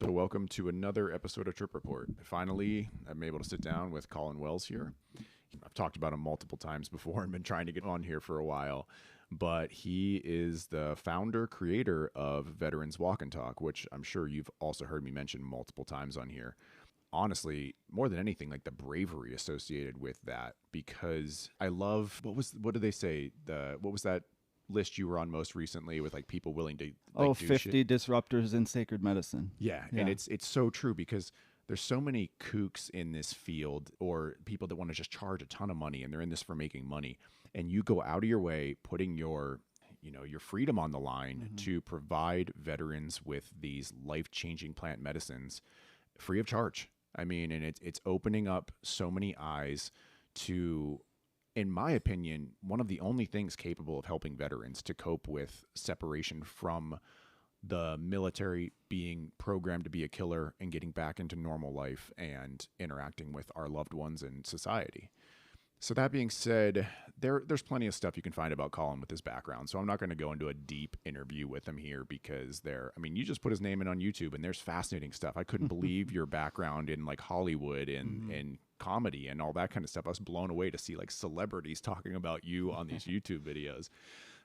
So welcome to another episode of Trip Report. Finally, I'm able to sit down with Colin Wells here. I've talked about him multiple times before and been trying to get on here for a while, but he is the founder, creator of Veterans Walk and Talk, which I'm sure you've also heard me mention multiple times on here. Honestly, more than anything, like the bravery associated with that, because I love, what did they say? What was that list you were on most recently with like people willing to like, do 50 shit? disruptors in sacred medicine. Yeah, and it's so true because there's so many kooks in this field or people that want to just charge a ton of money and they're in this for making money. And you go out of your way putting your freedom on the line to provide veterans with these life-changing plant medicines free of charge. I mean, and it's opening up so many eyes to, in my opinion, one of the only things capable of helping veterans to cope with separation from the military, being programmed to be a killer and getting back into normal life and interacting with our loved ones and society. So that being said, there's plenty of stuff you can find about Colin with his background. So I'm not going to go into a deep interview with him here because you just put his name in on YouTube and there's fascinating stuff. I couldn't believe your background in like Hollywood and comedy and all that kind of stuff. I was blown away to see like celebrities talking about you on these YouTube videos.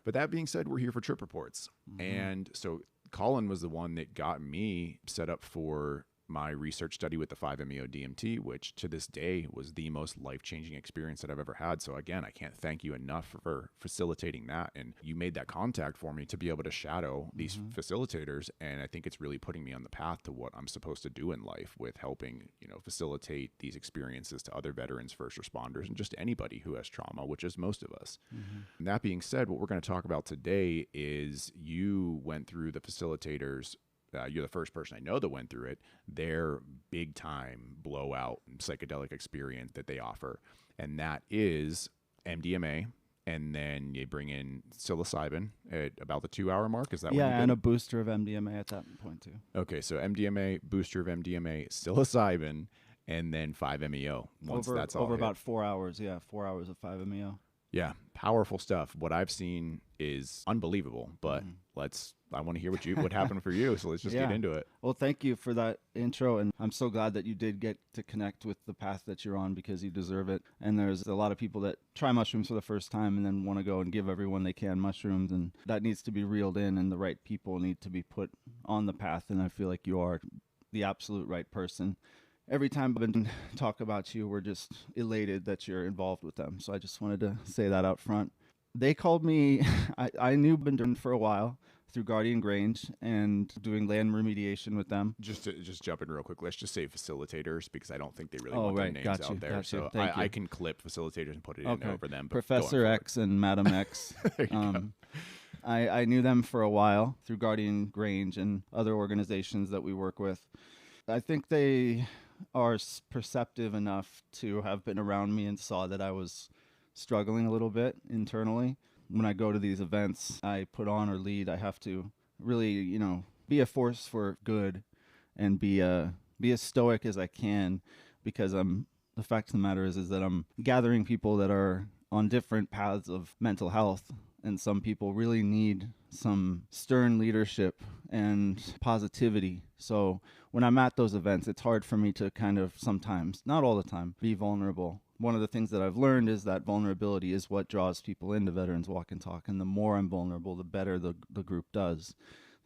But that being said, we're here for Trip Reports. And so Colin was the one that got me set up for my research study with the 5meoDMT, which to this day was the most life-changing experience that I've ever had. So again, I can't thank you enough for facilitating that. And you made that contact for me to be able to shadow these facilitators. And I think it's really putting me on the path to what I'm supposed to do in life with helping, facilitate these experiences to other veterans, first responders, and just anybody who has trauma, which is most of us. And that being said, what we're going to talk about today is you went through the facilitators. You're the first person I know that went through it, their big time blowout psychedelic experience that they offer. And that is MDMA. And then you bring in psilocybin at about the 2-hour mark. Is that what you did? Yeah, and a booster of MDMA at that point too. Okay, so MDMA, booster of MDMA, psilocybin, and then 5-MeO. Once that's all over hit. about 4 hours. Yeah, 4 hours of 5-MeO. Yeah, powerful stuff. What I've seen is unbelievable, but I want to hear what happened for you. So let's just get into it. Well, thank you for that intro. And I'm so glad that you did get to connect with the path that you're on because you deserve it. And there's a lot of people that try mushrooms for the first time and then want to go and give everyone they can mushrooms. And that needs to be reeled in and the right people need to be put on the path. And I feel like you are the absolute right person. Every time I've been talk about you, we're just elated that you're involved with them. So I just wanted to say that out front. They called me, I knew Bender for a while through Guardian Grange and doing land remediation with them. Just jump in real quick. Let's just say facilitators because I don't think they really want their names out there. So I can clip facilitators and put it in over them. But Professor X and Madam X. I knew them for a while through Guardian Grange and other organizations that we work with. I think they are perceptive enough to have been around me and saw that I was struggling a little bit internally. When I go to these events I put on or lead, I have to really, be a force for good and be as stoic as I can because the fact of the matter is that I'm gathering people that are on different paths of mental health. And some people really need some stern leadership and positivity. So when I'm at those events, it's hard for me to kind of sometimes, not all the time, be vulnerable. One of the things that I've learned is that vulnerability is what draws people into Veterans Walk and Talk. And the more I'm vulnerable, the better the group does.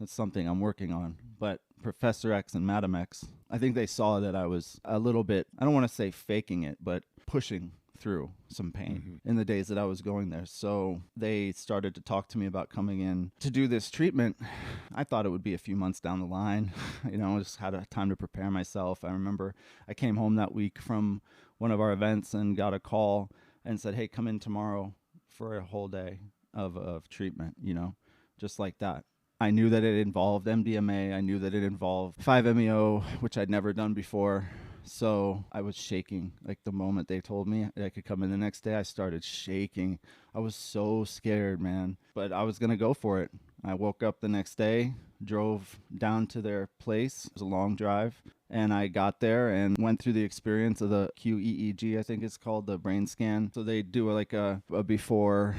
That's something I'm working on. But Professor X and Madam X, I think they saw that I was a little bit, I don't want to say faking it, but pushing through some pain in the days that I was going there. So they started to talk to me about coming in to do this treatment. I thought it would be a few months down the line. Just had a time to prepare myself. I remember I came home that week from one of our events and got a call and said, hey, come in tomorrow for a whole day of treatment, just like that. I knew that it involved MDMA. I knew that it involved 5-MeO, which I'd never done before. So I was shaking. Like the moment they told me I could come in the next day, I started shaking. I was so scared, man. But I was going to go for it. I woke up the next day, drove down to their place. It was a long drive. And I got there and went through the experience of the QEEG, I think it's called, the brain scan. So they do like a before,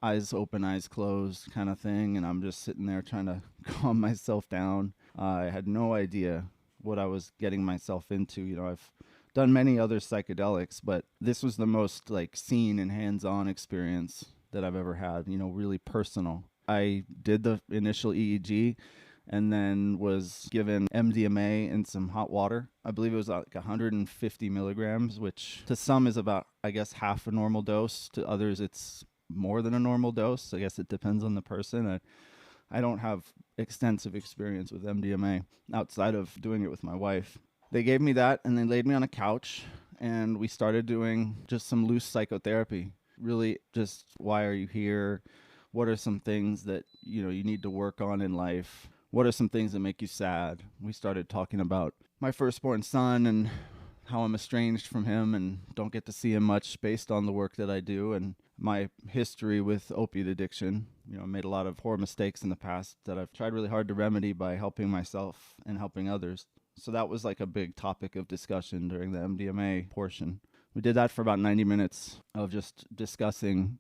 eyes open, eyes closed kind of thing. And I'm just sitting there trying to calm myself down. I had no idea what I was getting myself into. You know, I've done many other psychedelics, but this was the most like seen and hands-on experience that I've ever had, you know, really personal. I did the initial EEG and then was given MDMA and some hot water. I believe it was like 150 milligrams, which to some is about, I guess, half a normal dose. To others, it's more than a normal dose. I guess it depends on the person. I don't have extensive experience with MDMA outside of doing it with my wife. They gave me that and they laid me on a couch and we started doing just some loose psychotherapy. Really just, why are you here? What are some things that, you know, you need to work on in life? What are some things that make you sad? We started talking about my firstborn son and how I'm estranged from him and don't get to see him much based on the work that I do, and my history with opiate addiction. You know, I made a lot of poor mistakes in the past that I've tried really hard to remedy by helping myself and helping others. So that was like a big topic of discussion during the MDMA portion. We did that for about 90 minutes of just discussing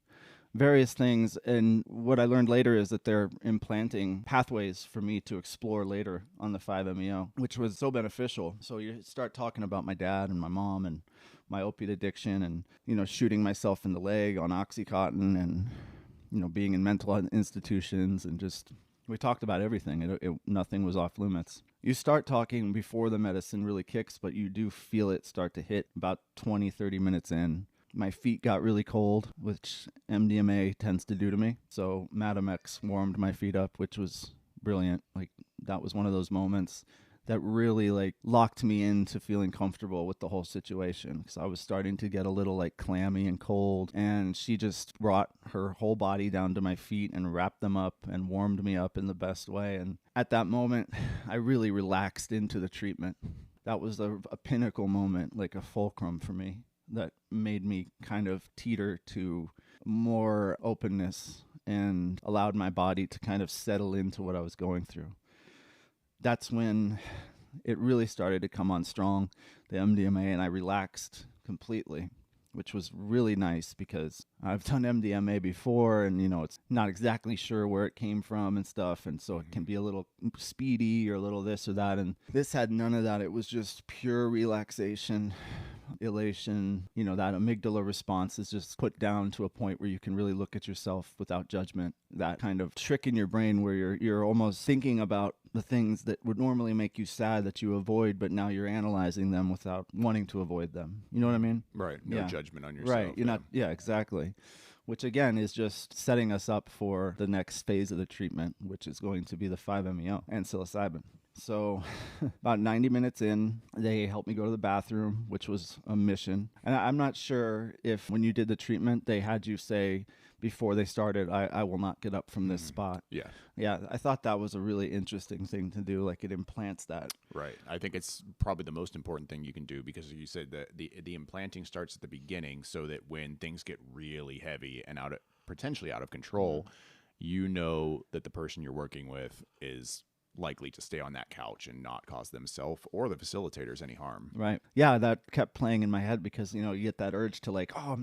various things, and what I learned later is that they're implanting pathways for me to explore later on the 5-MeO, which was so beneficial. So you start talking about my dad and my mom and my opiate addiction and, you know, shooting myself in the leg on Oxycontin and, you know, being in mental institutions, and just, we talked about everything. Nothing was off limits. You start talking before the medicine really kicks, but you do feel it start to hit about 20, 30 minutes in. My feet got really cold, which MDMA tends to do to me. So Madam X warmed my feet up, which was brilliant. Like, that was one of those moments that really like locked me into feeling comfortable with the whole situation, because I was starting to get a little like clammy and cold, and she just brought her whole body down to my feet and wrapped them up and warmed me up in the best way. And at that moment, I really relaxed into the treatment. That was a pinnacle moment, like a fulcrum for me, that made me kind of teeter to more openness and allowed my body to kind of settle into what I was going through. That's when it really started to come on strong, the MDMA, and I relaxed completely, which was really nice because I've done MDMA before and, you know, it's not exactly sure where it came from and stuff. And so it can be a little speedy or a little this or that. And this had none of that. It was just pure relaxation, elation. You know, that amygdala response is just put down to a point where you can really look at yourself without judgment. That kind of trick in your brain where you're almost thinking about the things that would normally make you sad that you avoid, but now you're analyzing them without wanting to avoid them. You know what I mean? Right. No judgment on yourself. Right. You're not. Yeah, exactly. Which again is just setting us up for the next phase of the treatment, which is going to be the 5-MeO and psilocybin. So about 90 minutes in, they helped me go to the bathroom, which was a mission. And I'm not sure if when you did the treatment, they had you say before they started, I will not get up from this spot. Yeah. Yeah, I thought that was a really interesting thing to do. Like, it implants that. Right. I think it's probably the most important thing you can do, because you said that the implanting starts at the beginning, so that when things get really heavy and potentially out of control, you know that the person you're working with is likely to stay on that couch and not cause themselves or the facilitators any harm. Right. Yeah, that kept playing in my head because, you know, you get that urge to like, oh,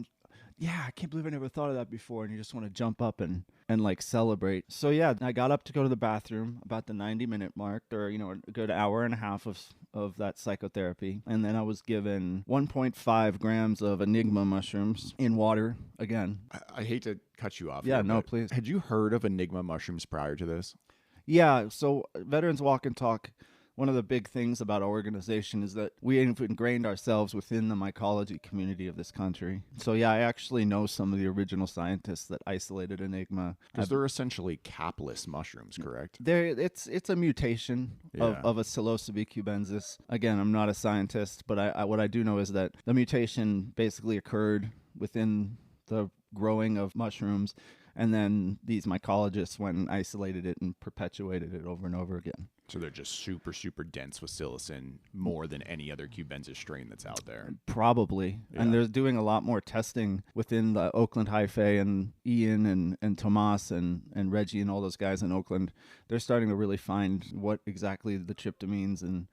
yeah, I can't believe I never thought of that before. And you just want to jump up and like celebrate. So yeah, I got up to go to the bathroom about the 90-minute mark, or, you know, a good hour and a half of that psychotherapy. And then I was given 1.5 grams of Enigma mushrooms in water again. I hate to cut you off. Yeah, here, no, please. Had you heard of Enigma mushrooms prior to this? Yeah, so Veterans Walk and Talk, one of the big things about our organization is that we have ingrained ourselves within the mycology community of this country. So yeah, I actually know some of the original scientists that isolated Enigma. Because they're essentially capless mushrooms, correct? It's a mutation of a Psilocybe cubensis. Again, I'm not a scientist, but what I do know is that the mutation basically occurred within the growing of mushrooms, and then these mycologists went and isolated it and perpetuated it over and over again. So they're just super, super dense with psilocin, more than any other cubensis strain that's out there. Probably. Yeah. And they're doing a lot more testing within the Oakland Hyphae, and Ian and Tomas and Reggie and all those guys in Oakland. They're starting to really find what exactly the tryptamines and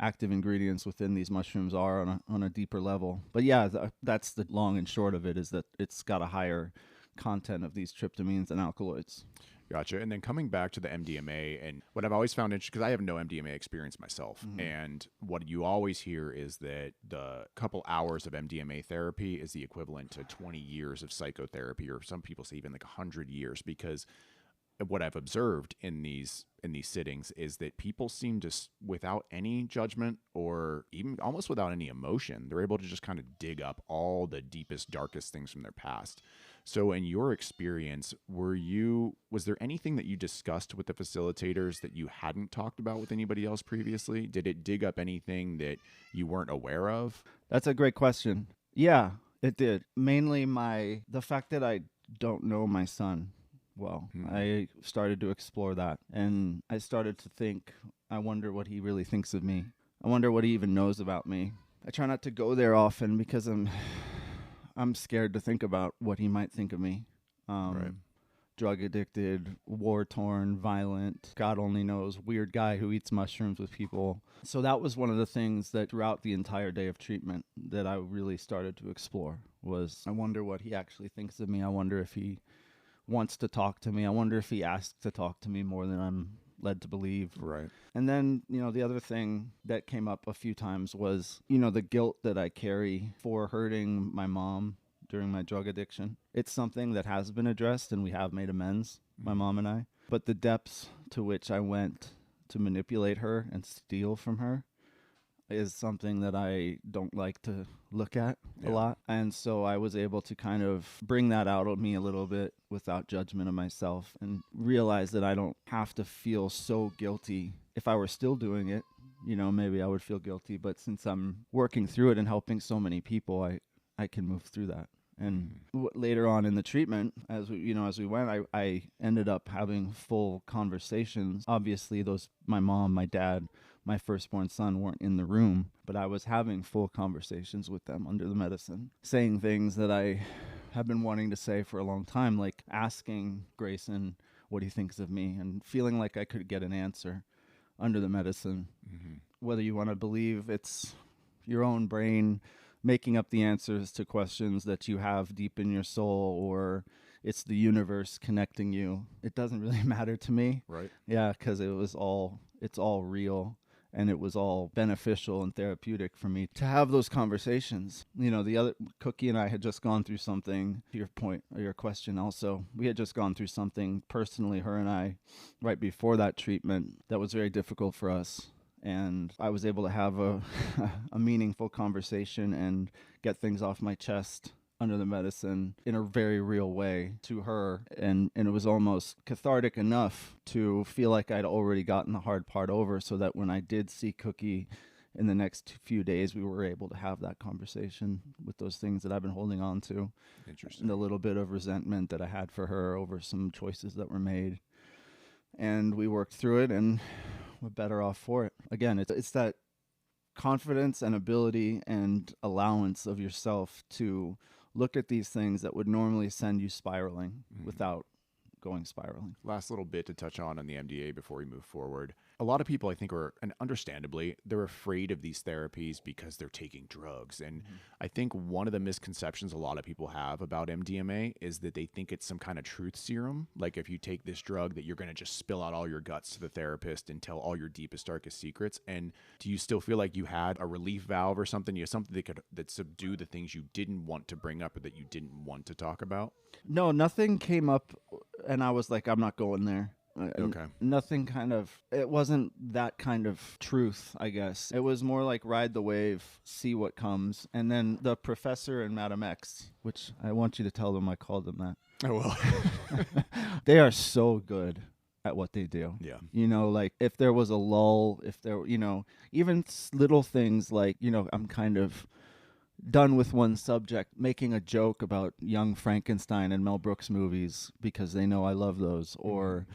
active ingredients within these mushrooms are on a deeper level. But yeah, that's the long and short of it, is that it's got a higher content of these tryptamines and alkaloids. Gotcha. And then coming back to the MDMA, and what I've always found interesting, because I have no MDMA experience myself, and what you always hear is that the couple hours of MDMA therapy is the equivalent to 20 years of psychotherapy, or some people say even like 100 years, because what I've observed in these sittings is that people seem to, without any judgment or even almost without any emotion, they're able to just kind of dig up all the deepest, darkest things from their past. So in your experience, was there anything that you discussed with the facilitators that you hadn't talked about with anybody else previously? Did it dig up anything that you weren't aware of? That's a great question. Yeah, it did. Mainly the fact that I don't know my son well. I started to explore that, and I started to think, I wonder what he really thinks of me. I wonder what he even knows about me. I try not to go there often because I'm scared to think about what he might think of me. Right. Drug addicted, war-torn, violent, God only knows, weird guy who eats mushrooms with people. So that was one of the things that throughout the entire day of treatment that I really started to explore was, I wonder what he actually thinks of me. I wonder if he wants to talk to me. I wonder if he asks to talk to me more than I'm led to believe. Right. And then, the other thing that came up a few times was, the guilt that I carry for hurting my mom during my drug addiction. It's something that has been addressed and we have made amends, my mom and I. But the depths to which I went to manipulate her and steal from her is something that I don't like to look at a lot. And so I was able to kind of bring that out of me a little bit without judgment of myself and realize that I don't have to feel so guilty. If I were still doing it, maybe I would feel guilty. But since I'm working through it and helping so many people, I can move through that. And later on in the treatment, as we went, I ended up having full conversations. Obviously, my mom, my dad, my firstborn son weren't in the room, but I was having full conversations with them under the medicine, saying things that I have been wanting to say for a long time, like asking Grayson what he thinks of me and feeling like I could get an answer under the medicine. Whether you want to believe it's your own brain making up the answers to questions that you have deep in your soul, or it's the universe connecting you, it doesn't really matter to me. Right. Yeah, because it's all real, and it was all beneficial and therapeutic for me to have those conversations. The other Cookie and I had just gone through something, to your point or your question also, we had just gone through something personally, her and I, right before that treatment that was very difficult for us. And I was able to have a meaningful conversation and get things off my chest under the medicine in a very real way to her. And it was almost cathartic enough to feel like I'd already gotten the hard part over, so that when I did see Cookie in the next few days, we were able to have that conversation with those things that I've been holding on to. Interesting. And the little bit of resentment that I had for her over some choices that were made. And we worked through it, and we're better off for it. Again, it's that confidence and ability and allowance of yourself to look at these things that would normally send you spiraling without going spiraling. Last little bit to touch on the MDA before we move forward. A lot of people, I think, and understandably, they're afraid of these therapies because they're taking drugs. And I think one of the misconceptions a lot of people have about MDMA is that they think it's some kind of truth serum. Like if you take this drug that you're going to just spill out all your guts to the therapist and tell all your deepest, darkest secrets. And do you still feel like you had a relief valve or something? You have something that subdue the things you didn't want to bring up or that you didn't want to talk about? No, nothing came up and I was like, I'm not going there. Okay. Nothing it wasn't that kind of truth, I guess. It was more like ride the wave, see what comes. And then the Professor and Madam X, which I want you to tell them I called them that. Oh, well. They are so good at what they do. Yeah. Like if there was a lull, if there, even little things like, I'm kind of done with one subject, making a joke about Young Frankenstein and Mel Brooks movies because they know I love those, or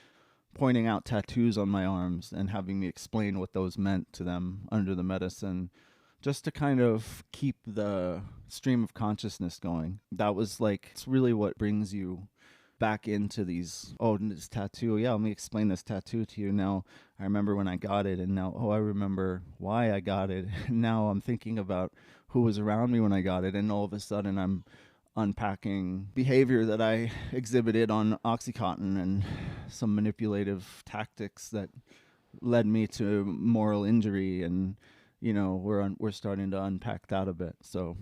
pointing out tattoos on my arms and having me explain what those meant to them under the medicine, just to kind of keep the stream of consciousness going. That was like, it's really what brings you back into these, this tattoo. Yeah, let me explain this tattoo to you. Now, I remember when I got it, and now, I remember why I got it. And now I'm thinking about who was around me when I got it, and all of a sudden I'm unpacking behavior that I exhibited on Oxycontin and some manipulative tactics that led me to moral injury, and we're starting to unpack that a bit. So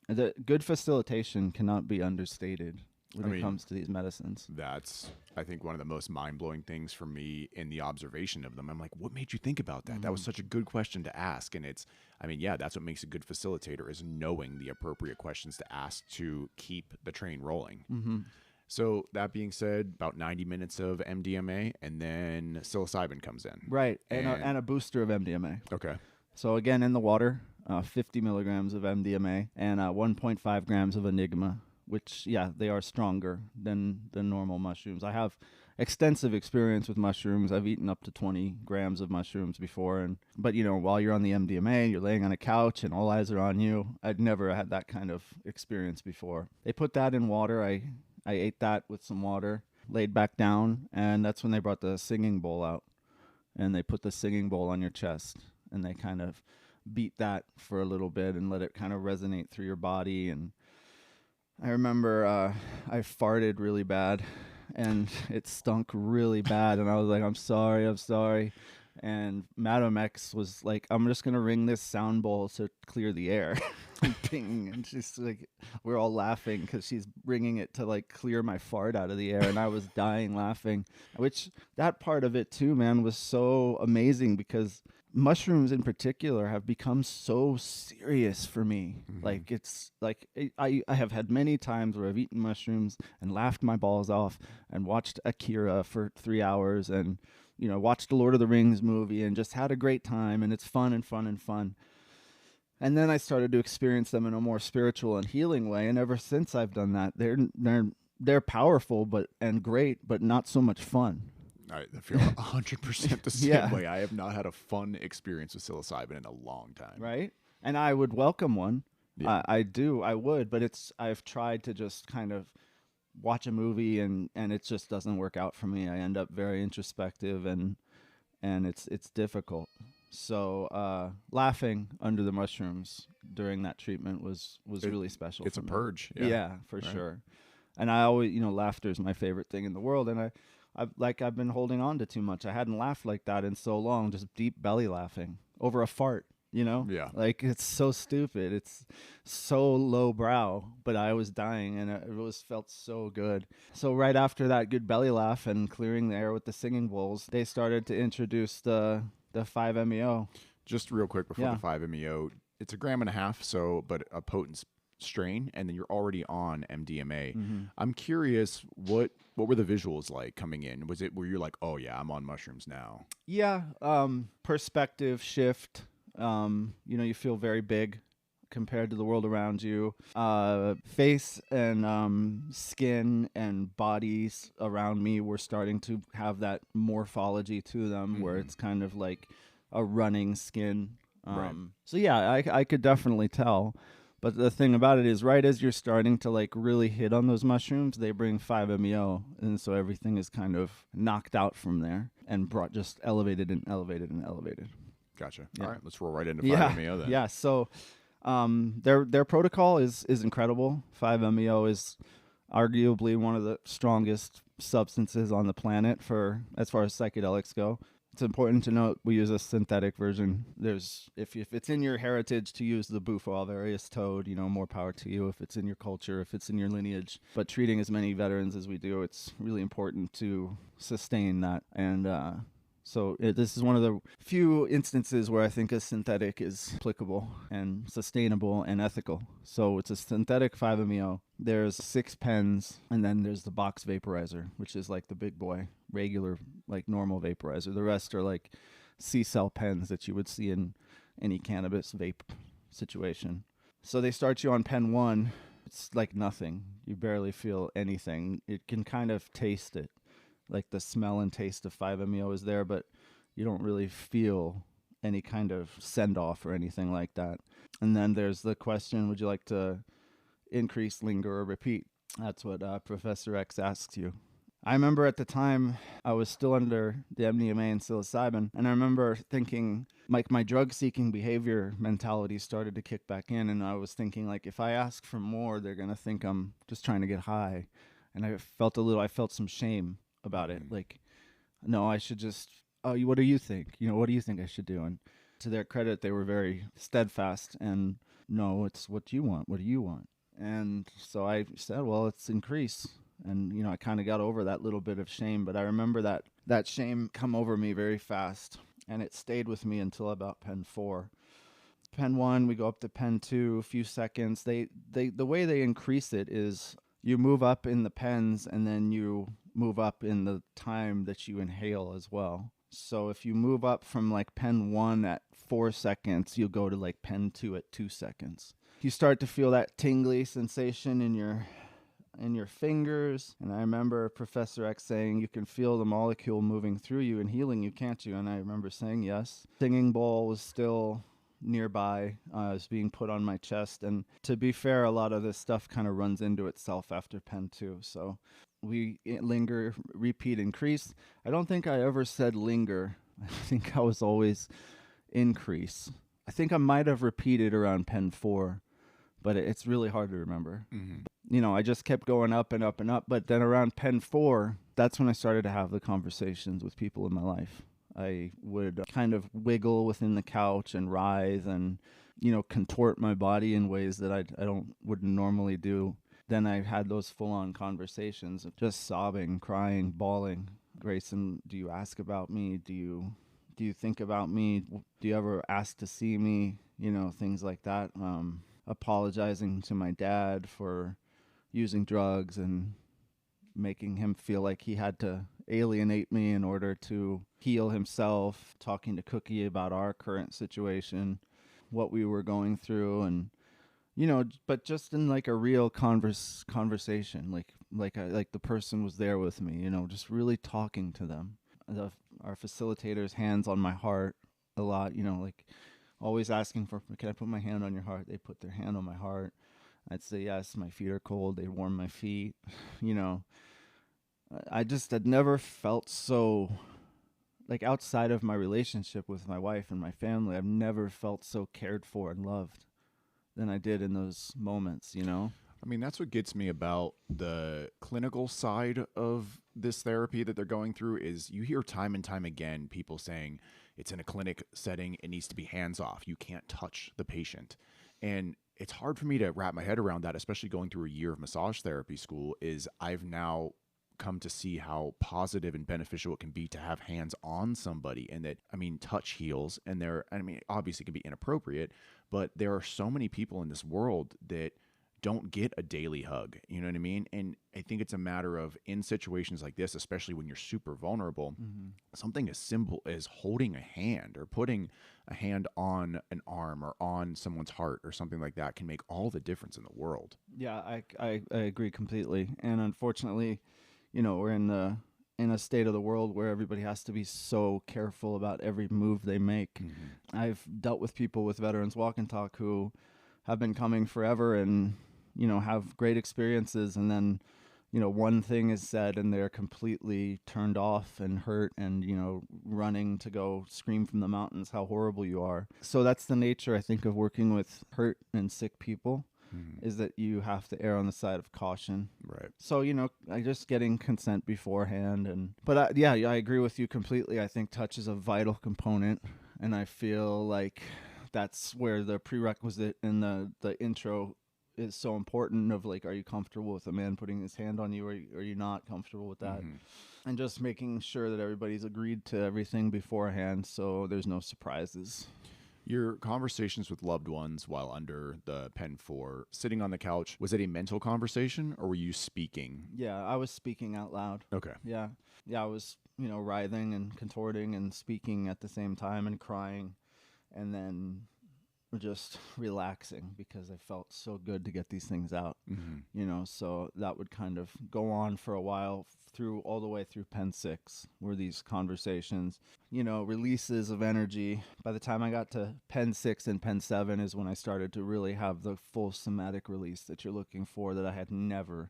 the good facilitation cannot be understated when it comes to these medicines. That's, I think, one of the most mind-blowing things for me in the observation of them. I'm like, what made you think about that? That was such a good question to ask. And it's, that's what makes a good facilitator, is knowing the appropriate questions to ask to keep the train rolling. Mm-hmm. So that being said, about 90 minutes of MDMA, and then psilocybin comes in. Right, and a booster of MDMA. Okay. So again, in the water, 50 milligrams of MDMA and 1.5 grams of Enigma, which, they are stronger than normal mushrooms. I have extensive experience with mushrooms. I've eaten up to 20 grams of mushrooms before. But while you're on the MDMA, you're laying on a couch and all eyes are on you. I'd never had that kind of experience before. They put that in water. I ate that with some water, laid back down, and that's when they brought the singing bowl out. And they put the singing bowl on your chest, and they kind of beat that for a little bit and let it kind of resonate through your body. And I remember I farted really bad, and it stunk really bad, and I was like, I'm sorry. And Madam X was like, I'm just going to ring this sound bowl to clear the air. Ping. And she's like, we're all laughing because she's ringing it to like clear my fart out of the air. And I was dying laughing, which that part of it too, man, was so amazing because mushrooms in particular have become so serious for me. Mm-hmm. Like it's like I have had many times where I've eaten mushrooms and laughed my balls off and watched Akira for 3 hours and watched the Lord of the Rings movie and just had a great time, and it's fun. And then I started to experience them in a more spiritual and healing way, and ever since I've done that, they're powerful and great, but not so much fun. I feel 100% the same way. I have not had a fun experience with psilocybin in a long time. Right? And I would welcome one. Yeah. I would, but I've tried to just kind of watch a movie and it just doesn't work out for me. I end up very introspective and it's difficult. So laughing under the mushrooms during that treatment was really special. It's a purge. Yeah, for sure. And I always, laughter is my favorite thing in the world. And I've been holding on to too much. I hadn't laughed like that in so long, just deep belly laughing over a fart. Yeah. Like it's so stupid. It's so low brow, but I was dying and it felt so good. So right after that good belly laugh and clearing the air with the singing bowls, they started to introduce the 5-MeO. Just real quick before the 5-MeO, it's 1.5 grams, so, but a potent strain, and then you're already on MDMA. Mm-hmm. I'm curious, what were the visuals like coming in? Was it where you're like, oh yeah, I'm on mushrooms now? Yeah, perspective shift. You feel very big compared to the world around you. Face and skin and bodies around me were starting to have that morphology to them, where it's kind of like a running skin. Right. So yeah, I could definitely tell. But the thing about it is, right as you're starting to like really hit on those mushrooms, they bring 5-MeO, and so everything is kind of knocked out from there and brought just elevated and elevated and elevated. Gotcha. Yeah. All right, let's roll right into 5-MeO then. Yeah. So, their protocol is incredible. 5-MeO is arguably one of the strongest substances on the planet as far as psychedelics go. It's important to note we use a synthetic version. If it's in your heritage to use the Bufo alvarius toad, more power to you. If it's in your culture, if it's in your lineage. But treating as many veterans as we do, it's really important to sustain that. And so this is one of the few instances where I think a synthetic is applicable and sustainable and ethical. So it's a synthetic 5-MeO. There's 6 pens, and then there's the box vaporizer, which is like the big boy, regular, like normal vaporizer. The rest are like C-cell pens that you would see in any cannabis vape situation. So they start you on pen 1. It's like nothing. You barely feel anything. You can kind of taste it. Like the smell and taste of 5-MeO is there, but you don't really feel any kind of send-off or anything like that. And then there's the question, would you like to increase, linger, or repeat? That's what Professor X asks you. I remember at the time I was still under the MDMA and psilocybin, and I remember thinking, like my drug seeking behavior mentality started to kick back in, and I was thinking, like, if I ask for more, they're going to think I'm just trying to get high. And I felt some shame about it. Like, no, I should just, oh, what do you think? What do you think I should do? And to their credit, they were very steadfast and, no, it's what you want. What do you want? And so I said, well, it's increase. And, I kind of got over that little bit of shame, but I remember that shame come over me very fast, and it stayed with me until about Pen 4. Pen 1, we go up to Pen 2, a few seconds. The way they increase it is you move up in the pens, and then you move up in the time that you inhale as well. So if you move up from like Pen 1 at 4 seconds, you'll go to like Pen 2 at 2 seconds. You start to feel that tingly sensation in your fingers. And I remember Professor X saying, you can feel the molecule moving through you and healing you, can't you? And I remember saying yes. Singing bowl was still nearby. It was being put on my chest. And to be fair, a lot of this stuff kind of runs into itself after Pen 2. So we linger, repeat, increase. I don't think I ever said linger. I think I was always increase. I think I might have repeated around Pen 4, but it's really hard to remember. I just kept going up and up and up. But then around Pen 4, that's when I started to have the conversations with people in my life. I would kind of wiggle within the couch and writhe and, contort my body in ways that I wouldn't normally do. Then I had those full-on conversations of just sobbing, crying, bawling. Grayson, do you ask about me? Do you think about me? Do you ever ask to see me? Things like that. Apologizing to my dad for using drugs and making him feel like he had to alienate me in order to heal himself, talking to Cookie about our current situation, what we were going through, and but just in like a real conversation, like the person was there with me, just really talking to them. Our facilitators' hands on my heart a lot, like always asking for, can I put my hand on your heart? They put their hand on my heart. I'd say yes. My feet are cold. They warm my feet. I just had never felt so, like, outside of my relationship with my wife and my family, I've never felt so cared for and loved than I did in those moments, I mean, that's what gets me about the clinical side of this therapy that they're going through is you hear time and time again people saying it's in a clinic setting, it needs to be hands off. You can't touch the patient. And it's hard for me to wrap my head around that, especially going through a year of massage therapy school, is I've now come to see how positive and beneficial it can be to have hands on somebody. And that, touch heals, and obviously it can be inappropriate, but there are so many people in this world that don't get a daily hug. You know what I mean? And I think it's a matter of, in situations like this, especially when you're super vulnerable, something as simple as holding a hand or putting a hand on an arm or on someone's heart or something like that can make all the difference in the world. Yeah, I agree completely. And unfortunately, we're in a state of the world where everybody has to be so careful about every move they make. I've dealt with people with Veterans Walk and Talk who have been coming forever and have great experiences, and then one thing is said and they're completely turned off and hurt and running to go scream from the mountains how horrible you are. So that's the nature, I think, of working with hurt and sick people, is that you have to err on the side of caution. Right. So I just getting consent beforehand, but I agree with you completely. I think touch is a vital component, and I feel like that's where the prerequisite in the intro is so important, of like, are you comfortable with a man putting his hand on you, or are you not comfortable with that? And just making sure that everybody's agreed to everything beforehand so there's no surprises. Your conversations with loved ones while under the Pen 4, sitting on the couch, was it a mental conversation or were you speaking? Yeah, I was speaking out loud. Okay. Yeah, I was, writhing and contorting and speaking at the same time and crying, and then just relaxing because I felt so good to get these things out. So that would kind of go on for a while, all the way through Pen 6, were these conversations, releases of energy. By the time I got to Pen 6 and Pen 7 is when I started to really have the full somatic release that you're looking for, that I had never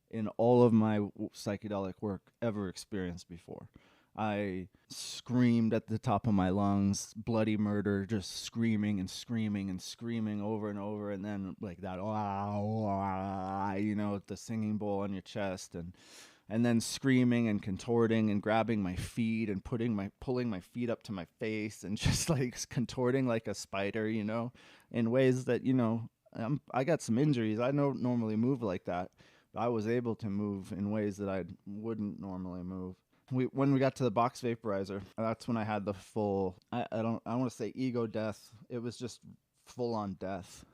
in all of my psychedelic work ever experienced before. I screamed at the top of my lungs, bloody murder, just screaming and screaming and screaming over and over. And then like that, the singing bowl on your chest, and then screaming and contorting and grabbing my feet and pulling my feet up to my face and just like contorting like a spider, in ways that, I got some injuries. I don't normally move like that. But I was able to move in ways that I wouldn't normally move. When we got to the box vaporizer, that's when I had the full, I want to say ego death. It was just full on death.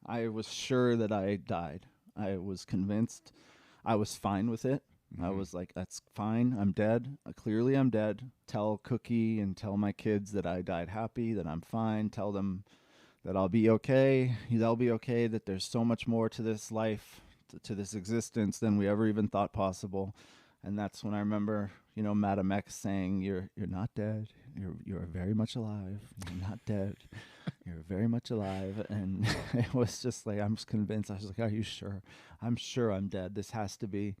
I was sure that I died. I was convinced. I was fine with it. Mm-hmm. I was like, that's fine. I'm dead. Clearly I'm dead. Tell Cookie and tell my kids that I died happy, that I'm fine. Tell them that I'll be okay. They'll be okay, that there's so much more to this life, to this existence than we ever even thought possible. And that's when I remember, Madam X saying, you're not dead. You're very much alive. You're not dead. You're very much alive. And it was just like, I'm just convinced. I was like, are you sure? I'm sure I'm dead. This has to be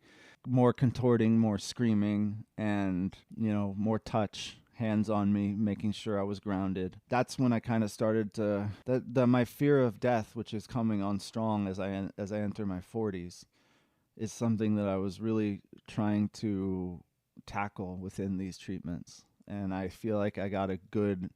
more contorting, more screaming, and, more touch, hands on me, making sure I was grounded. That's when I kind of started to, my fear of death, which is coming on strong as I enter my 40s, is something that I was really trying to tackle within these treatments. And I feel like I got a good,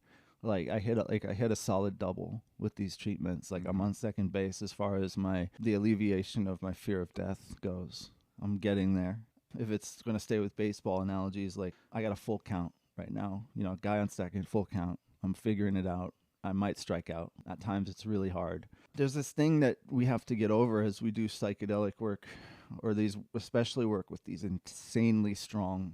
I hit a solid double with these treatments. Like I'm on second base as far as the alleviation of my fear of death goes. I'm getting there. If it's going to stay with baseball analogies, like I got a full count right now, guy on second, full count. I'm figuring it out. I might strike out. At times it's really hard. There's this thing that we have to get over as we do psychedelic work, or especially work with these insanely strong,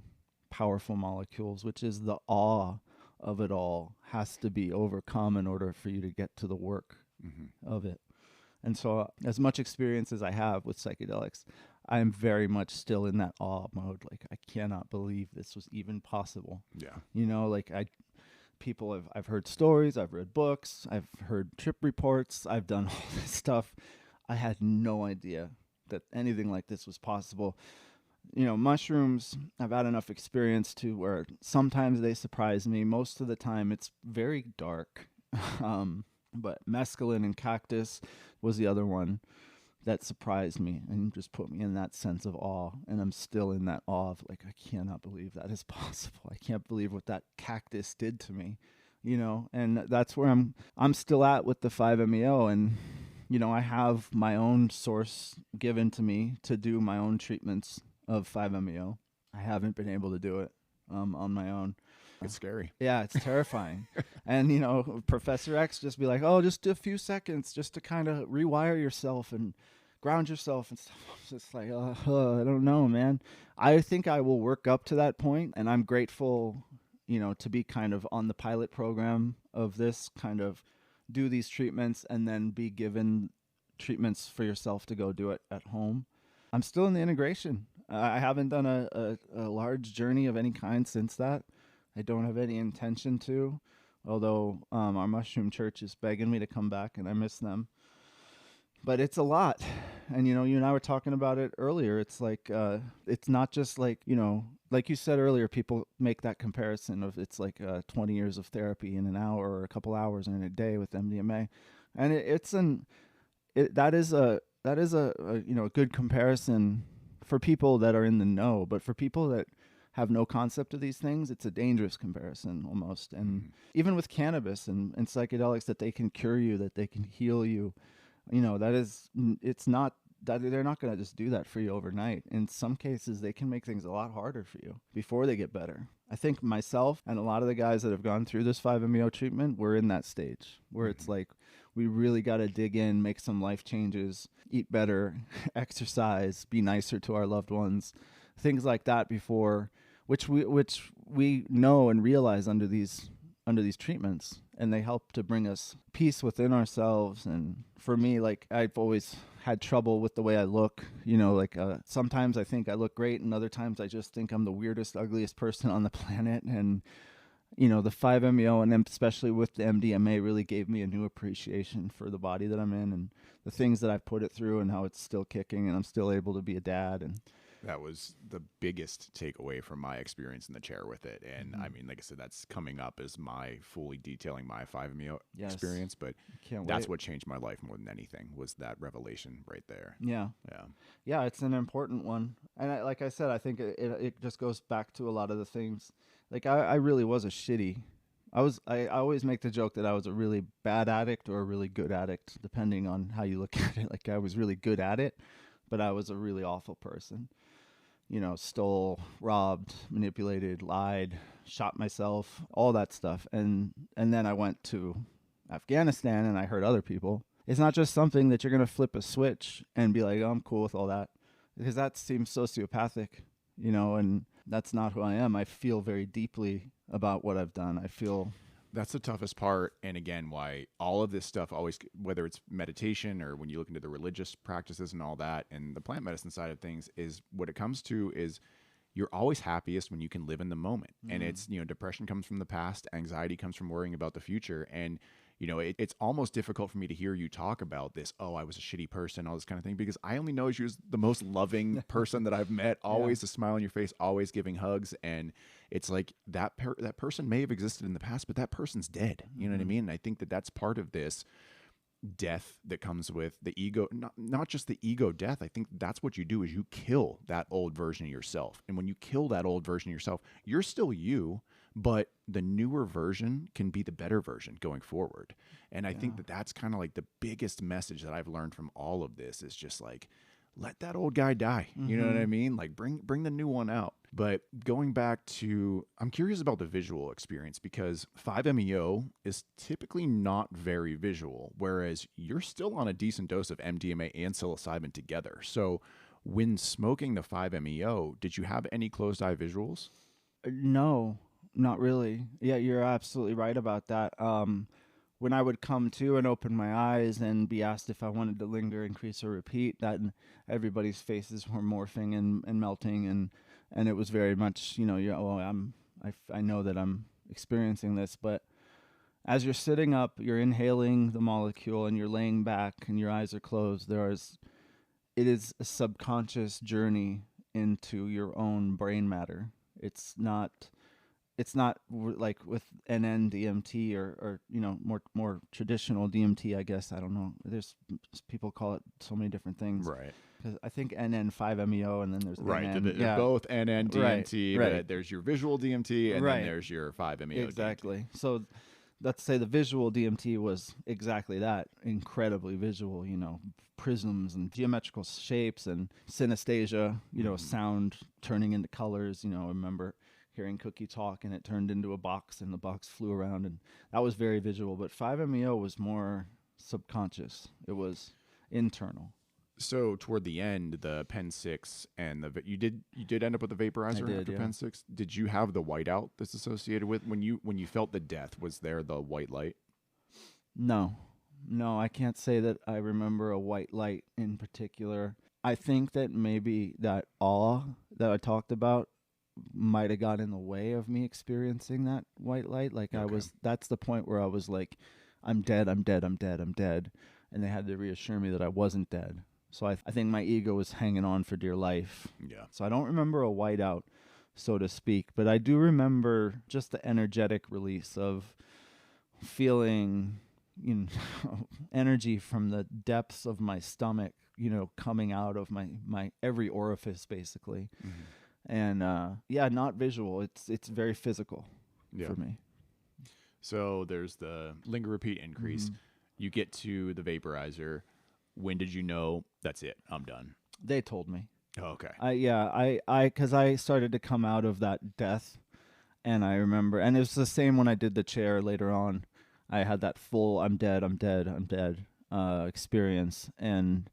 powerful molecules, which is the awe of it all has to be overcome in order for you to get to the work of it. And so as much experience as I have with psychedelics, I'm very much still in that awe mode. Like, I cannot believe this was even possible. Yeah. I've heard stories, I've read books, I've heard trip reports, I've done all this stuff. I had no idea that anything like this was possible. Mushrooms, I've had enough experience to where sometimes they surprise me. Most of the time it's very dark. But mescaline and cactus was the other one that surprised me and just put me in that sense of awe. And I'm still in that awe of like, I cannot believe that is possible. I can't believe what that cactus did to me, and that's where I'm still at with the 5meo. And, I have my own source given to me to do my own treatments of 5meo. I haven't been able to do it on my own. It's scary. Yeah, it's terrifying. And, Professor X just be like, oh, just a few seconds just to kind of rewire yourself and ground yourself and stuff. I'm just like, I don't know, man. I think I will work up to that point, and I'm grateful, to be kind of on the pilot program of this, kind of do these treatments and then be given treatments for yourself to go do it at home. I'm still in the integration. I haven't done a large journey of any kind since that. I don't have any intention to, although our mushroom church is begging me to come back, and I miss them. But it's a lot. And, you and I were talking about it earlier. It's like, it's not just like, like you said earlier, people make that comparison of it's like 20 years of therapy in an hour or a couple hours in a day with MDMA. And that is a good comparison for people that are in the know. But for people that have no concept of these things, it's a dangerous comparison almost. And even with cannabis and psychedelics, that they can cure you, that they can heal you, it's not that they're not going to just do that for you overnight. In some cases, they can make things a lot harder for you before they get better. I think myself and a lot of the guys that have gone through this 5meo treatment, we're in that stage where it's like, we really got to dig in, make some life changes, eat better, exercise, be nicer to our loved ones, things like that before, which we know and realize under these treatments, and they help to bring us peace within ourselves. And for me, like, I've always had trouble with the way I look, sometimes I think I look great, and other times I just think I'm the weirdest, ugliest person on the planet. And the 5meo, and especially with the MDMA, really gave me a new appreciation for the body that I'm in and the things that I've put it through and how it's still kicking and I'm still able to be a dad. And That was the biggest takeaway from my experience in the chair with it. And I mean, like I said, that's coming up as my fully detailing my 5meo Yes. experience. But Can't that's wait. what changed my life more than anything, was that revelation right there. Yeah. Yeah. Yeah, it's an important one. And like I said, I think it just goes back to a lot of the things. Like I really was a shitty. I always make the joke that I was a really bad addict or a really good addict, depending on how you look at it. Like I was really good at it, but I was a really awful person. Stole, robbed, manipulated, lied, shot myself, all that stuff. And then I went to Afghanistan and I heard other people. It's not just something that you're going to flip a switch and be like, oh, I'm cool with all that. Because that seems sociopathic, and that's not who I am. I feel very deeply about what I've done. I feel... That's the toughest part. And again, why all of this stuff always, whether it's meditation or when you look into the religious practices and all that, and the plant medicine side of things, is what it comes to is you're always happiest when you can live in the moment. And it's, depression comes from the past. Anxiety comes from worrying about the future. And, it's almost difficult for me to hear you talk about this. Oh, I was a shitty person, all this kind of thing, because I only know you as the most loving person that I've met, always a smile on your face, always giving hugs. And it's like that person may have existed in the past, but that person's dead. You know what I mean? And I think that that's part of this death that comes with the ego, not just the ego death. I think that's what you do, is you kill that old version of yourself. And when you kill that old version of yourself, you're still you, but the newer version can be the better version going forward. And I think that that's kind of like the biggest message that I've learned from all of this, is just like, let that old guy die. You know what I mean? Like bring the new one out. But going back to, I'm curious about the visual experience, because 5meo is typically not very visual, whereas you're still on a decent dose of MDMA and psilocybin together. So when smoking the 5meo, did you have any closed eye visuals? No, not really. Yeah, you're absolutely right about that. When I would come to and open my eyes and be asked if I wanted to linger, increase, or repeat, that everybody's faces were morphing and melting, and it was very much, I know that I'm experiencing this, but as you're sitting up, you're inhaling the molecule and you're laying back and your eyes are closed. It is a subconscious journey into your own brain matter. It's not like with NN-DMT or more traditional DMT, I guess. I don't know. There's people call it so many different things. Right. Because I think NN 5-MeO and then there's NN. They're both NN-DMT, right. But there's your visual DMT and then there's your 5-MeO Exactly. DMT. So let's say the visual DMT was exactly that, incredibly visual, prisms and geometrical shapes and synesthesia, sound turning into colors. I remember hearing Cookie talk and it turned into a box and the box flew around, and that was very visual. But 5-MeO was more subconscious. It was internal. So toward the end, the Pen 6 and you did end up with the vaporizer after Pen 6. Did you have the whiteout that's associated with when you felt the death? Was there the white light? No, I can't say that I remember a white light in particular. I think that maybe that awe that I talked about might have got in the way of me experiencing that white light. Like that's the point where I was like, I'm dead. And they had to reassure me that I wasn't dead. So I think my ego was hanging on for dear life. Yeah. So I don't remember a whiteout, so to speak, but I do remember just the energetic release of feeling, energy from the depths of my stomach, coming out of my every orifice basically. And not visual. It's very physical for me. So there's the linger, repeat, increase. You get to the vaporizer. When did you know that's it? I'm done. They told me. Oh, okay. Because I started to come out of that death, and I remember, and it was the same when I did the chair later on. I had that full I'm dead experience, and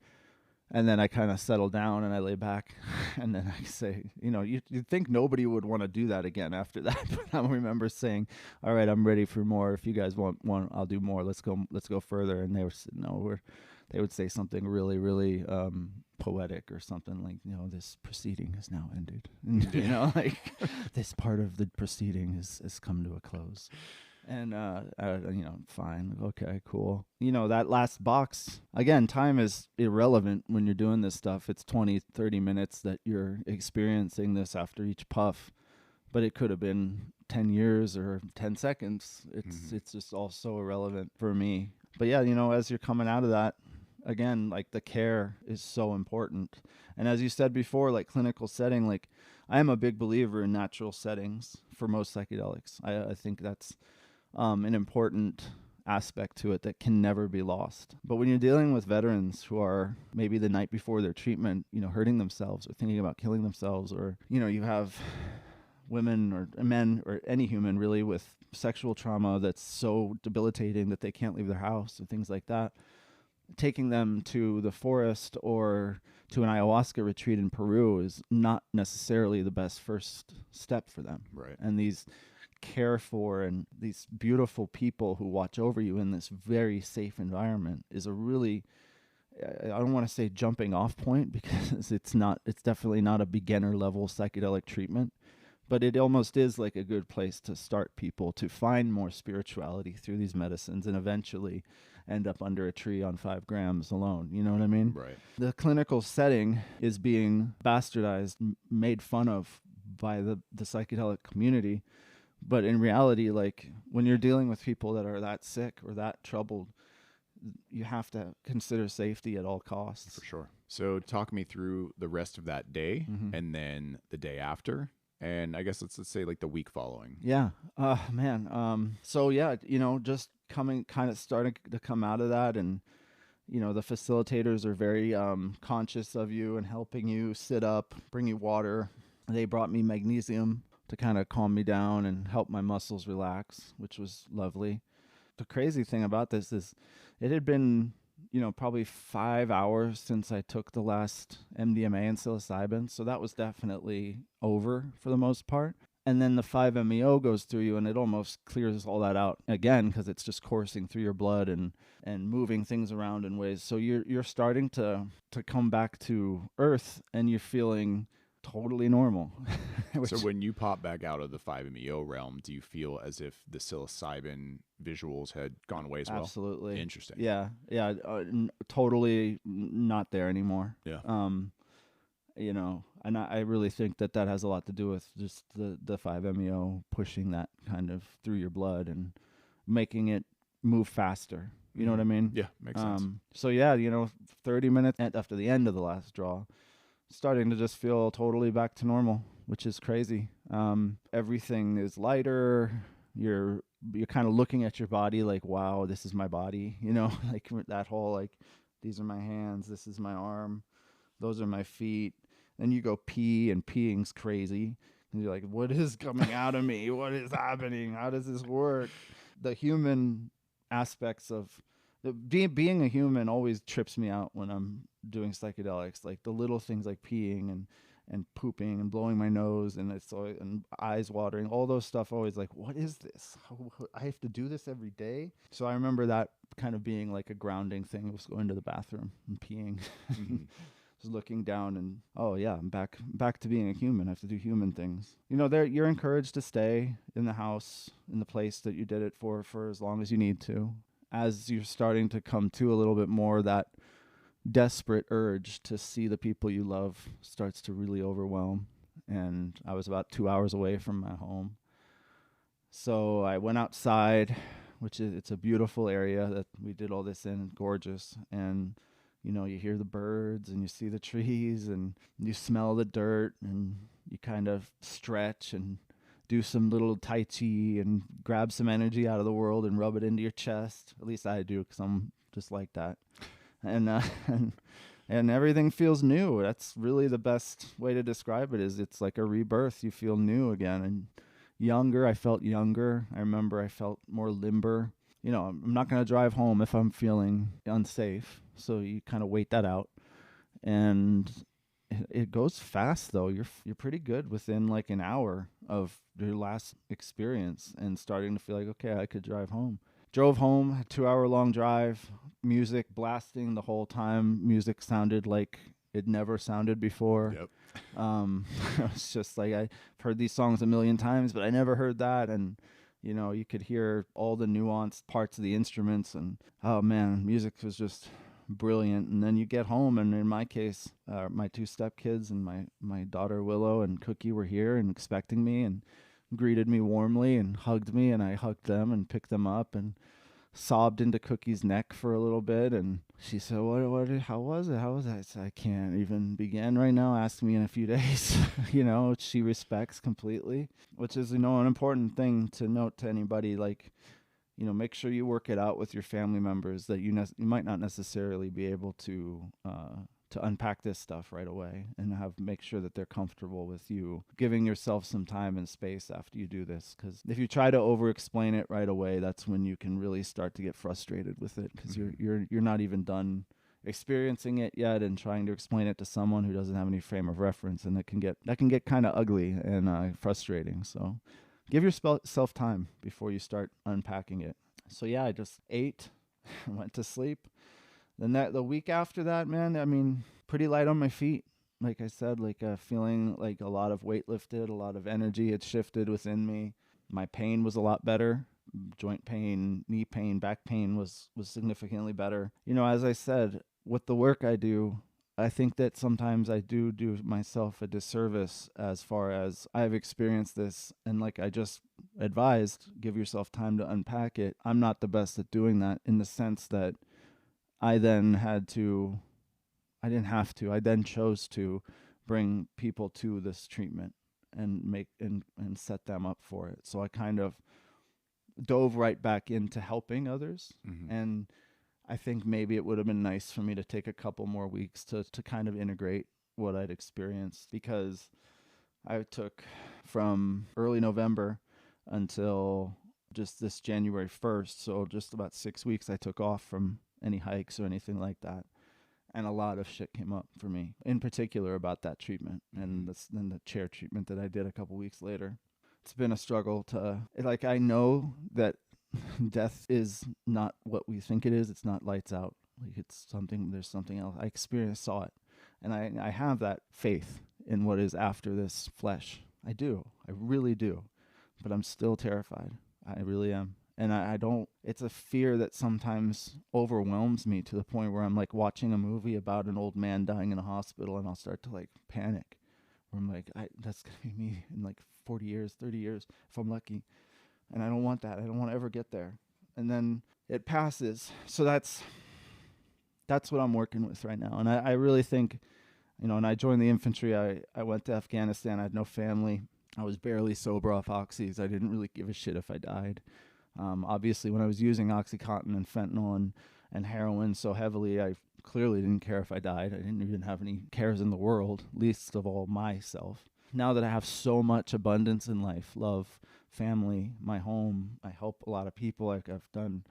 then I kind of settle down and I lay back, and then I say, you'd think nobody would want to do that again after that. But I remember saying, all right, I'm ready for more. If you guys want one, I'll do more. Let's go further. And they were, they would say something really, really poetic or something like, this proceeding has now ended. And, like this part of the proceeding has come to a close. And, fine. Okay, cool. That last box, again, time is irrelevant when you're doing this stuff. It's 20, 30 minutes that you're experiencing this after each puff, but it could have been 10 years or 10 seconds. It's just all so irrelevant for me. But yeah, as you're coming out of that, again, like the care is so important. And as you said before, like clinical setting, like I am a big believer in natural settings for most psychedelics. I think that's an important aspect to it that can never be lost. But when you're dealing with veterans who are maybe the night before their treatment, hurting themselves or thinking about killing themselves, or, you have women or men or any human really with sexual trauma that's so debilitating that they can't leave their house or things like that, taking them to the forest or to an ayahuasca retreat in Peru is not necessarily the best first step for them. Right. And these care for and these beautiful people who watch over you in this very safe environment is a really, I don't want to say jumping off point, because it's definitely not a beginner level psychedelic treatment, but it almost is like a good place to start people to find more spirituality through these medicines and eventually end up under a tree on 5 grams alone. You know what I mean? Right. The clinical setting is being bastardized, made fun of by the psychedelic community. But in reality, like when you're dealing with people that are that sick or that troubled, you have to consider safety at all costs. For sure. So talk me through the rest of that day and then the day after. And I guess let's say like the week following. Yeah. Man. So yeah, just starting to come out of that, and the facilitators are very conscious of you and helping you sit up, bring you water. They brought me magnesium to kind of calm me down and help my muscles relax, which was lovely. The crazy thing about this is it had been, probably 5 hours since I took the last MDMA and psilocybin. So that was definitely over for the most part. And then the 5-MeO goes through you and it almost clears all that out again, because it's just coursing through your blood and moving things around in ways. So you're starting to come back to earth and you're feeling totally normal. So when you pop back out of the 5-MeO realm, do you feel as if the psilocybin visuals had gone away as well? Absolutely. Interesting. Yeah. Totally not there anymore. Yeah. And I really think that has a lot to do with just the 5-MeO pushing that kind of through your blood and making it move faster. You know what I mean? Yeah, makes sense. So yeah, 30 minutes after the end of the last draw, starting to just feel totally back to normal, which is crazy. Everything is lighter. You're kind of looking at your body like, wow, this is my body, like that whole, like, these are my hands, this is my arm, those are my feet. Then you go pee, and peeing's crazy. And you're like, what is coming out of me? What is happening? How does this work? The human aspects of being a human always trips me out when I'm doing psychedelics. Like the little things like peeing and pooping and blowing my nose and eyes watering, all those stuff. Always like, what is this? I have to do this every day. So I remember that kind of being like a grounding thing. Was going to the bathroom and peeing, just looking down and, oh yeah, I'm back to being a human. I have to do human things. You're encouraged to stay in the house, in the place that you did it for as long as you need to. As you're starting to come to a little bit more, that desperate urge to see the people you love starts to really overwhelm. And I was about 2 hours away from my home. So I went outside, it's a beautiful area that we did all this in, gorgeous. And, you hear the birds and you see the trees and you smell the dirt and you kind of stretch and do some little tai chi and grab some energy out of the world and rub it into your chest. At least I do, because I'm just like that. And everything feels new. That's really the best way to describe it. Is it's like a rebirth. You feel new again and younger. I felt younger. I remember I felt more limber. I'm not going to drive home if I'm feeling unsafe. So you kind of wait that out. And it goes fast though. You're pretty good within like an hour of your last experience and starting to feel like, okay, I could drive home. Drove home, 2-hour long drive, music blasting the whole time. Music sounded like it never sounded before. Yep. It's just like I've heard these songs a million times, but I never heard that. And You know, you could hear all the nuanced parts of the instruments, and oh man, music was just brilliant. And then you get home, and in my case, my two stepkids and my daughter Willow and Cookie were here and expecting me and greeted me warmly and hugged me, and I hugged them and picked them up and sobbed into Cookie's neck for a little bit. And she said, how was it? How was it? I said, I can't even begin right now. Ask me in a few days. You know, she respects completely, which is, you know, an important thing to note to anybody. Like, you know, make sure you work it out with your family members that you might not necessarily be able to unpack this stuff right away, and make sure that they're comfortable with you giving yourself some time and space after you do this. Because if you try to over explain it right away, that's when you can really start to get frustrated with it, because you're not even done experiencing it yet and trying to explain it to someone who doesn't have any frame of reference, and that can get kind of ugly and frustrating. So give yourself time before you start unpacking it. So yeah, I just ate, went to sleep. Then the week after that, man, I mean, pretty light on my feet. Like I said, like feeling like a lot of weight lifted, a lot of energy had shifted within me. My pain was a lot better. Joint pain, knee pain, back pain was significantly better. You know, as I said, with the work I do, I think that sometimes I do myself a disservice as far as I've experienced this. And like I just advised, give yourself time to unpack it. I'm not the best at doing that, in the sense that I then I then chose to bring people to this treatment and set them up for it. So I kind of dove right back into helping others. Mm-hmm. And I think maybe it would have been nice for me to take a couple more weeks to kind of integrate what I'd experienced, because I took from early November until just this January 1st. So just about 6 weeks I took off from any hikes or anything like that. And a lot of shit came up for me, in particular about that treatment and the chair treatment that I did a couple weeks later. It's been a struggle I know that death is not what we think it is. It's not lights out. Like there's something else. I saw it. And I have that faith in what is after this flesh. I do. I really do. But I'm still terrified. I really am. And I don't, it's a fear that sometimes overwhelms me to the point where I'm like watching a movie about an old man dying in a hospital, and I'll start to like panic. Where I'm like, that's going to be me in like 40 years, 30 years, if I'm lucky. And I don't want that. I don't want to ever get there. And then it passes. So that's what I'm working with right now. And I really think, you know, and I joined the infantry. I went to Afghanistan. I had no family. I was barely sober off oxys. I didn't really give a shit if I died. Obviously, when I was using OxyContin and fentanyl and heroin so heavily, I clearly didn't care if I died. I didn't even have any cares in the world, least of all myself. Now that I have so much abundance in life, love, family, my home, I help a lot of people like I've done.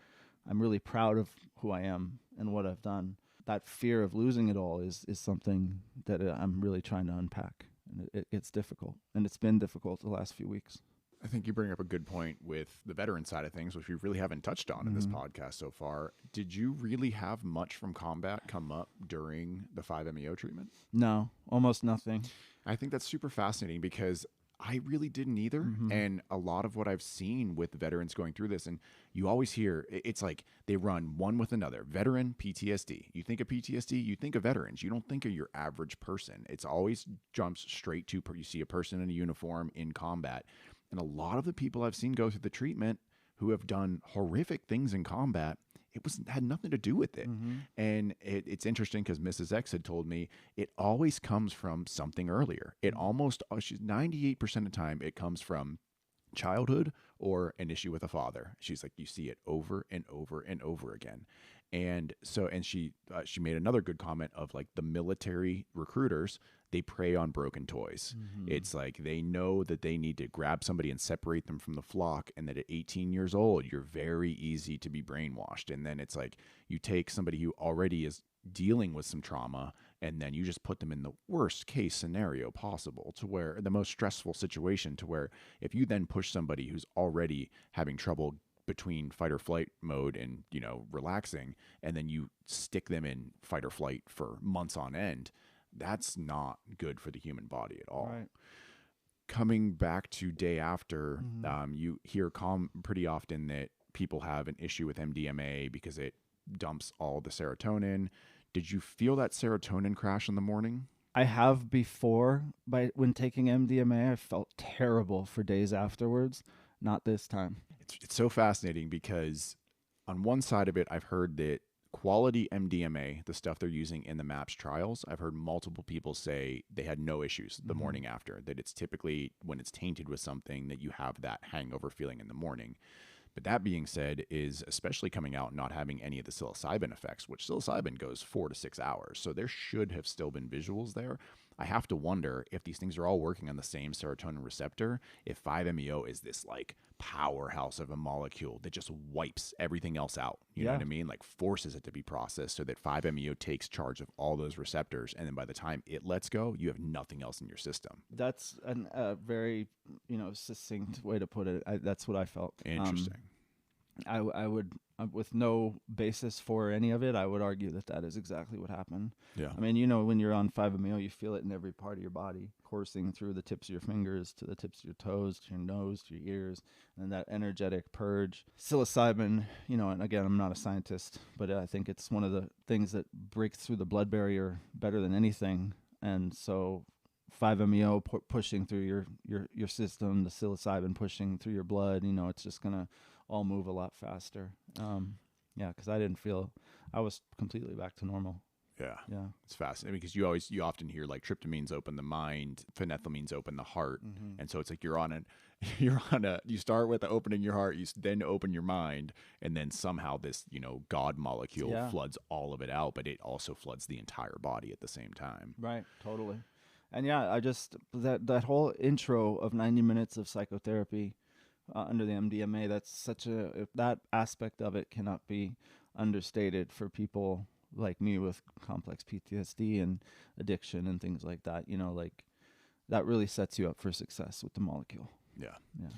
I'm really proud of who I am and what I've done. That fear of losing it all is something that I'm really trying to unpack. And it's difficult, and it's been difficult the last few weeks. I think you bring up a good point with the veteran side of things, which we really haven't touched on in this podcast so far. Did you really have much from combat come up during the 5-MeO treatment? No, almost nothing. I think that's super fascinating, because I really didn't either. Mm-hmm. And a lot of what I've seen with veterans going through this, and you always hear, it's like they run one with another. Veteran, PTSD. You think of PTSD, you think of veterans. You don't think of your average person. It's always jumps straight to, you see a person in a uniform in combat. And a lot of the people I've seen go through the treatment who have done horrific things in combat, had nothing to do with it. Mm-hmm. And it's interesting, because Mrs. X had told me it always comes from something earlier. It almost, she's 98% of the time, it comes from childhood or an issue with a father. She's like, you see it over and over and over again. And so, and she made another good comment of like the military recruiters, they prey on broken toys. Mm-hmm. It's like they know that they need to grab somebody and separate them from the flock, and that at 18 years old, you're very easy to be brainwashed. And then it's like you take somebody who already is dealing with some trauma, and then you just put them in the worst case scenario possible, to where the most stressful situation, to where if you then push somebody who's already having trouble between fight or flight mode and, you know, relaxing, and then you stick them in fight or flight for months on end, that's not good for the human body at all. Right. coming back to day after, Mm-hmm. you hear pretty often that people have an issue with MDMA because it dumps all the serotonin. Did you feel that serotonin crash in the morning? I have before, when taking MDMA, I felt terrible for days afterwards. Not this time. It's so fascinating because on one side of it, I've heard that quality MDMA, the stuff they're using in the MAPS trials, I've heard multiple people say they had no issues the morning after, that it's typically when it's tainted with something that you have that hangover feeling in the morning. But that being said, is especially coming out and not having any of the psilocybin effects, which psilocybin goes 4 to 6 hours. So there should have still been visuals there. I have to wonder if these things are all working on the same serotonin receptor, if 5-MeO is this like powerhouse of a molecule that just wipes everything else out. You know what I mean? Like forces it to be processed so that 5-MeO takes charge of all those receptors. And then by the time it lets go, you have nothing else in your system. That's a very, succinct way to put it. That's what I felt. Interesting. I would, with no basis for any of it, I would argue that is exactly what happened. Yeah. I mean, when you're on 5-MeO, you feel it in every part of your body, coursing through the tips of your fingers to the tips of your toes, to your nose, to your ears, and that energetic purge. Psilocybin, and again, I'm not a scientist, but I think it's one of the things that breaks through the blood barrier better than anything. And so 5-MeO pushing through your system, the psilocybin pushing through your blood, it's just going to all move a lot faster. Because I didn't feel, I was completely back to normal. Yeah. Yeah. It's fascinating because you often hear like tryptamines open the mind, phenethylamines open the heart. Mm-hmm. And so it's like you start with opening your heart, you then open your mind, and then somehow this, God molecule floods all of it out, but it also floods the entire body at the same time. Right. Totally. And I just, that whole intro of 90 minutes of psychotherapy under the MDMA, that aspect of it cannot be understated for people like me with complex PTSD and addiction and things like that. That really sets you up for success with the molecule. Yeah. Yeah.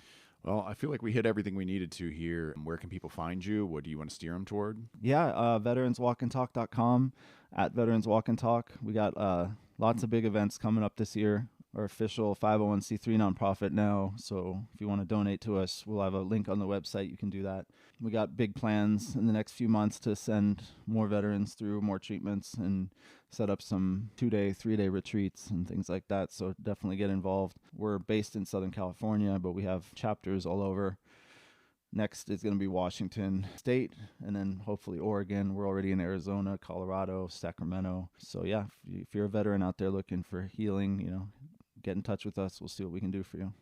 Well, I feel like we hit everything we needed to here. Where can people find you? What do you want to steer them toward? Yeah, veteranswalkandtalk.com, at veteranswalkandtalk. We got lots of big events coming up this year. Our official 501c3 nonprofit now. So if you want to donate to us, we'll have a link on the website. You can do that. We got big plans in the next few months to send more veterans through more treatments and set up some 2-day, 3-day retreats and things like that. So definitely get involved. We're based in Southern California, but we have chapters all over. Next is going to be Washington State, and then hopefully Oregon. We're already in Arizona, Colorado, Sacramento. So yeah, if you're a veteran out there looking for healing, get in touch with us. We'll see what we can do for you.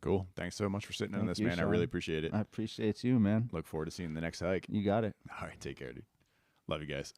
Cool. Thanks so much for sitting on this, you, man. Sean. I really appreciate it. I appreciate you, man. Look forward to seeing the next hike. You got it. All right. Take care, dude. Love you guys.